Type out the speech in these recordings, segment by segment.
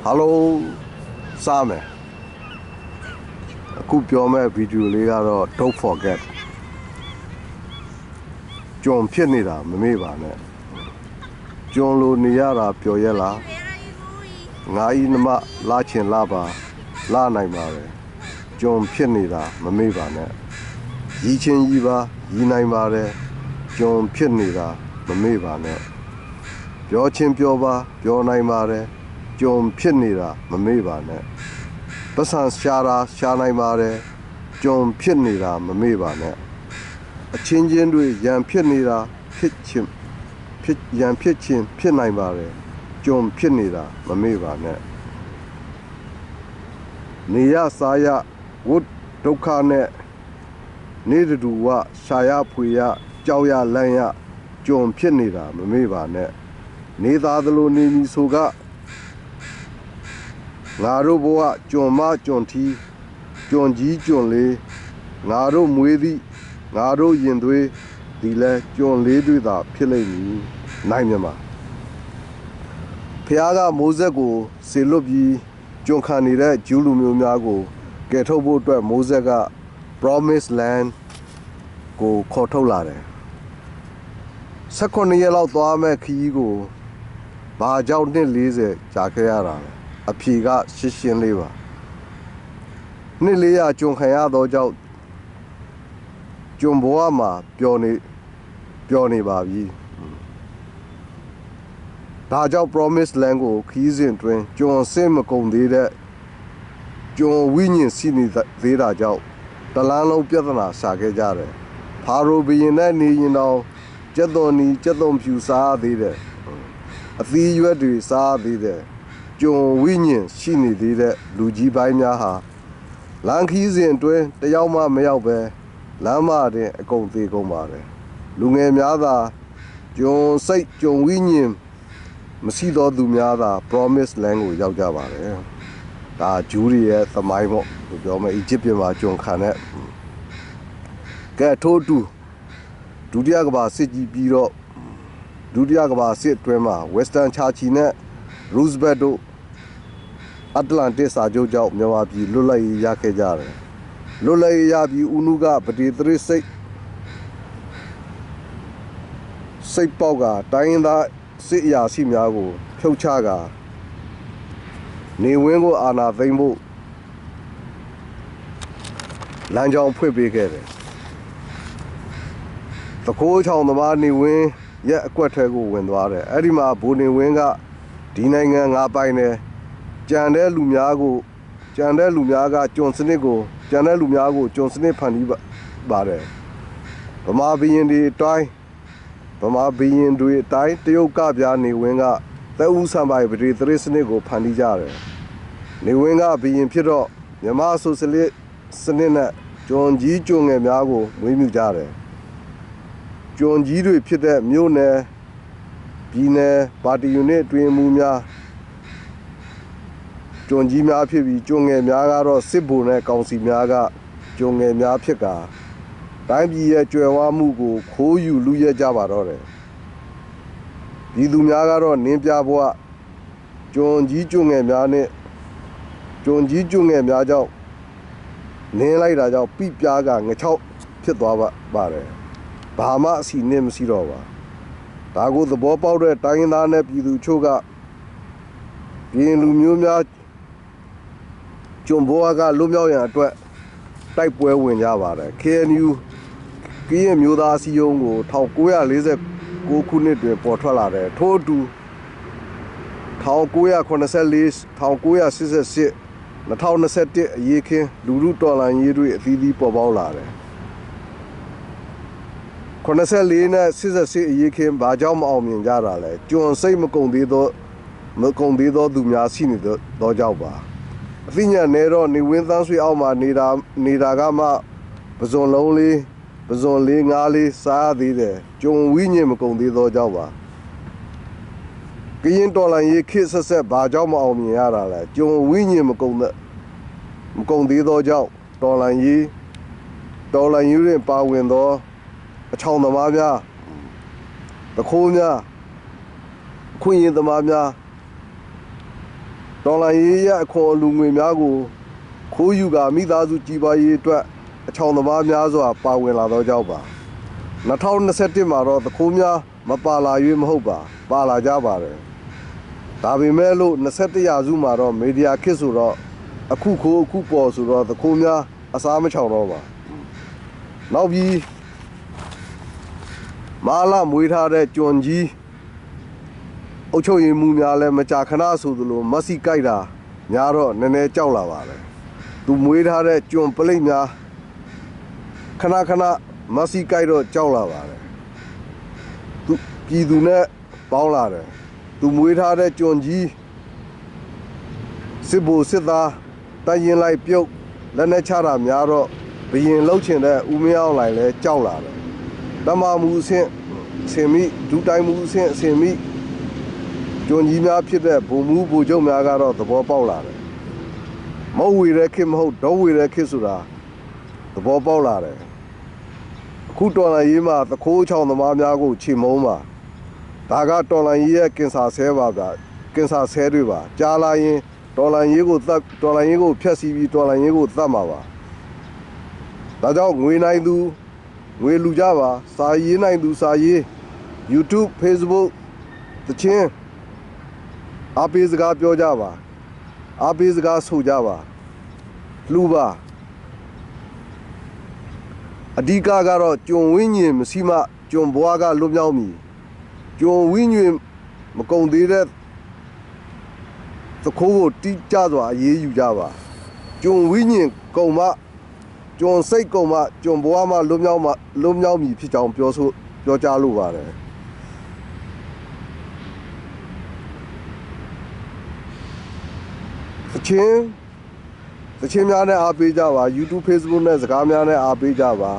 Hello, Sam. Akuပြောမဲ့ video လေးကတော့ don't forget ကြုံဖြစ်နေတာမမေ့ပါနဲ့ကြုံလို့နေရတာပျော်ရက်လားငါဤနမလာချင်လာပါလာနိုင်ပါပဲကြုံဖြစ်နေတာမမေ့ပါနဲ့ရီချင်းကြီးပါရီနိုင်ပါတယ်ကြုံဖြစ်နေတာမမေ့ပါနဲ့ပြောချင်းပြောပါပြောနိုင်ပါတယ်ကြုံဖြစ်နေတာမမေ့ပါနဲ့ပတ်စံရှာတာရှာနိုင်ပါတယ်ကြုံဖြစ်နေတာမမေ့ပါနဲ့အချင်းချင်းတွေရန်ဖြစ်နေတာဖြစ်ချင်းရန်ဖြစ်ချင်းဖြစ်နိုင်ပါတယ်ကြုံဖြစ်နေတာမမေ့ပါနဲ့နေရစားရဝတ်ဒုက္ခနဲ့နေတူဝရှာရဖွေရကြောက်ရလန့်ရကြုံဖြစ်နေတာမမေ့ပါနဲ့နေသားသလိုနေမီဆိုကငါတို့ဘဝကြုံမကြုံထီးကြုံကြီးကြုံလေးငါတို့မွေးသည့်ငါတို့ရင်သွေးဒီလဲကြုံလေးတွေသာဖြစ်လိမ့်မည်နိုင်မြမှာဖះကမိုးဆက်ကိုစေလွတ်ပြီးကြုံခံနေတဲ့ဂျူးလူမျိုးများကိုကယ်ထုတ်ဖို့အတွက်မိုးဆက်က Promise Land ကိုခေါ်ထုတ်လာတယ်18ရက်လောက်သွားမဲ့ခီးကိုဘာကြောင့်နှစ်40ကြာခဲ့ရတာလဲအဖြေကရှင်းလေးပါနှစ်400ကြုံခံရသောကြောင့်ကြုံဘဝမှာပျော်နေပါပြီဒါကြောင့် Promise Land ကိုခီးစဉ်တွင်ကြုံအစစ်မကုန်သေးတဲ့ကြုံဝိညာဉ်ရှိနေသေးတာကြောင့်တလန်းလုံးပြဿနာရှာခဲ့ကြတယ်ဖာရိုဘီရင်နဲ့နေရင်တော့ကျက်တော်နီကျက်တော်ဖြူစားသေးတယ်အသီးရွက်တွေစားသေးတယ်ကြုံဝိညာဉ်ရှိနေသေးတဲ့လူကြီးပိုင်းများဟာလမ်းခီးစဉ်အတွင်းတယောက်မှမရောက်ပဲလမ်းမတွင်အကုန်သေးကုန်ပါတယ်လူငယ်များသာကြုံစိတ်ကြုံဝိညာဉ်မရှိသောသူများသာ Promise Land ကိုရောက်ကြပါတယ်ဒါဂျူးရီရဲ့သမိုင်းပေါ့ပြောမယ်အီဂျစ်ပြည်မှာကြုံခံတဲ့ကဲထိုးတူဒုတိယကမ္ဘာစစ်ကြီးပြီးတော့ဒုတိယကမ္ဘာစစ်အတွင်းမှာ Western Church နဲ့ Roosevelt တို့အတ္တလန်တစ်စာချုပ်ကြောင့်မြန်မာပြည်လွတ်လပ်ရေးရခဲ့ကြတယ်လွတ်လပ်ရေးရပြီးဦးနုကပတိသရစ်စိတ်ပေါက်ကတိုင်းရင်းသားစစ်အရာရှိများကိုဖြုတ်ချကနေဝင်းကိုအာဏာသိမ်းဖို့လမ်းကြောင်းဖွင့်ပေးခဲ့တယ်သခိုးချောင်သမားနေဝင်းရဲ့အကွက်ထဲကိုဝင်သွားတယ်အဲ့ဒီမှာဘိုးနေဝင်းကဒီနိုင်ငံငါပိုင်တယ်ကြံတဲ့လူများကကျွန်စနစ်ကိုကြံတဲ့လူများကိုကျွန်စနစ်ဖန်တီးပါတယ်ဗမာဘီရင်တွေအတိုင်းတရုတ်ကပြားနေဝင်းကသက်ဦးဆံပိုင်ပရိသရစ်စနစ်ကိုဖန်တီးကြတယ်နေဝင်းကဘီရင်ဖြစ်တော့မြန်မာဆိုရှယ်လစ်စနစ်နဲ့ကျွန်ကြီးကျွန်ငယ်များကိုမွေးမြူကြတယ်ကျွန်ကြီးတွေဖြစ်တဲ့မြို့နယ်ပြည်နယ်ပါတီယူနစ်တွင်မူများကျွန်ကြီးများဖြစ်ပြီးကျွန်ငယ်များကတော့စစ်ဗိုလ်နဲ့ကောင်စီများကကျွန်ငယ်များဖြစ်ကာတိုင်းပြည်ရဲ့ကြွယ်ဝမှုကိုခိုးယူလူရဲကြပါတော့တယ်ပြည်သူများကတော့နင်းပြဘဝကျွန်ကြီးကျွန်ငယ်များနဲ့ကျွန်ကြီးကျွန်ငယ်များကြောင့်နင်းလိုက်တာကြောင့်ပြပြားကငချောက်ဖြစ်သွားပါတယ်ဘာမှအစီနဲ့မရှိတော့ပါဒါကိုသဘောပေါက်တဲ့တိုင်းရင်းသားနဲ့ပြည်သူချို့ကပြည်လူမျိုးများကျွန်ဘဝကလွတ်မြောက်ရန်အတွက်တိုက်ပွဲဝင်ကြပါတယ် KNU ကရင်မျိုးသားအစည်းအရုံးကို1949ခုနှစ်တွင်ပေါ်ထွက်လာတယ်ထို့အတူ1984 1988 2021အရေးခင်းလူထုတော်လှန်ရေးတွေအသီးသီးပေါ်ပေါက်လာတယ်84နဲ့88အရေးခင်းဘာကြောင့်မအောင်မြင်ကြတာလဲကျွန်စိတ်မကုန်သေးသောသူများရှိနေသောကြောင့်ပါအသိဉာဏ်နဲ့တော့နေဝင်းသန်းဆွေအောက်မှာနေတာကမှပဇွန်လုံးလေးပဇွန်လေးငါးလေးစားသေးတယ်ကြုံဝိညာဉ်မကုန်သေးသောကြောင့်ပါကရင်တော်လန်ရေးခေတ်ဆက်ဘာကြောင့်မအောင်မြင်ရတာလဲကြုံဝိညာဉ်မကုန်သေးသောကြောင့်တော်လန်ရေးတွင်ပါဝင်သောအချောင်သမားများတခိုးများခွင့်ရင်သမားများ တော်လိုင်းရေးရအခွန်အလူငွေများကိုခိုးယူကာမိသားစုကြီးပွားရေးအတွက်အချောင်သမားများစွာပါဝင်လာသောကြောင့်ပါ2021မှာတော့သခိုးများမပါလာ၍မဟုတ်ပါလာကြပါတယ်ဒါပေမဲ့လို့21ရာစုမှာတော့မီဒီယာခေတ်ဆိုတော့အခုခိုးအခုပေါ်ဆိုတော့သခိုးများအစားမချောင်တော့ပါနောက်ပြီးမာလာမွေးထားတဲ့ကျွန်ကြီးအုတ်ချုပ်ရည်မှုများလည်းမကြာခဏဆိုသလိုမက်ဆီကြိုက်တာများတော့နည်းနည်းကြောက်လာပါတယ်သူမွေးထားတဲ့ကျွန်ပလိတ်များခဏမက်ဆီကြိုက်တော့ကြောက်လာပါတယ်သူပြည်သူနဲ့ပေါင်းလာတယ်သူမွေးထားတဲ့ကျွန်ကြီးစစ်ဘိုစစ်သားတရင်လိုက်ပြုတ်လက်နဲ့ချတာများတော့ဘရင်လှုပ်ချင်တဲ့ဦးမင်းအောင်လိုက်လဲကြောက်လာတယ်တမမှုအဆင်မိဒူတိုင်းမှုအဆင်မိကျွန်ကြီးများဖြစ်တဲ့ဗိုလ်မှူးဗိုလ်ချုပ်များကတော့သဘောပေါက်လာတယ်မဟုတ်ဝေတဲ့ခေတ်မဟုတ်တော့ဝေတဲ့ခေတ်ဆိုတာသဘောပေါက်လာတယ်အခုတော်လိုင်းရေးမှာသခိုးချောင်သမားများကိုချေမုံးပါဒါကတော်လိုင်းရေးရဲ့ကင်ဆာဆဲပါဗျာကင်ဆာဆဲတွေပါကြားလာရင်တော်လိုင်းရေးကိုဖျက်ဆီးပြီးတော်လိုင်းရေးကိုသတ်မှာပါဒါကြောင့်ငွေနိုင်သူငွေလူကြပါစာရေးနိုင်သူစာရေး YouTube Facebook တချင်းအားပေးစကားပြောကြပါအားပေးစကားဆိုကြပါလူပါအဓိကကတော့ကျွန်ဝိညာဉ်မရှိမှကျွန်ဘွားကလွတ်မြောက်မည်ကျွန်ဝိညာဉ်မကုံသေးတဲ့သခိုးကိုတိကျစွာအရေးယူကြပါကျွန်ဝိညာဉ်ကုံမှကျွန်စိတ်ကုံမှကျွန်ဘွားမှလွတ်မြောက်မည်ဖြစ်ကြောင်းပြောကြားလိုပါတယ်သချင်းများနဲ့အားပေးကြပါ YouTube Facebook နဲ့စကားများနဲ့အားပေးကြပါ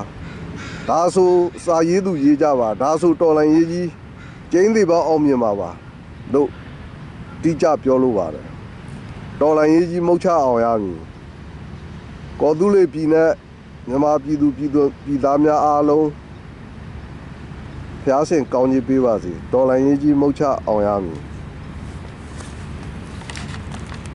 ဒါဆိုစာရေးသူရေးကြပါဒါဆိုတော်လိုင်းရေးကြီးကျင်းသေးပါအောင်မြင်ပါလို့တိကျပြောလို့ပါတယ်တော်လိုင်းရေးကြီးမုတ်ချအောင်ရမည်ကော်သူလေးပြည်နဲ့မြန်မာပြည်သူပြည်သားများအားလုံးဖျားဆင်ကောင်းကြီးပေးပါစေတော်လိုင်းရေးကြီးမုတ်ချအောင်ရမည်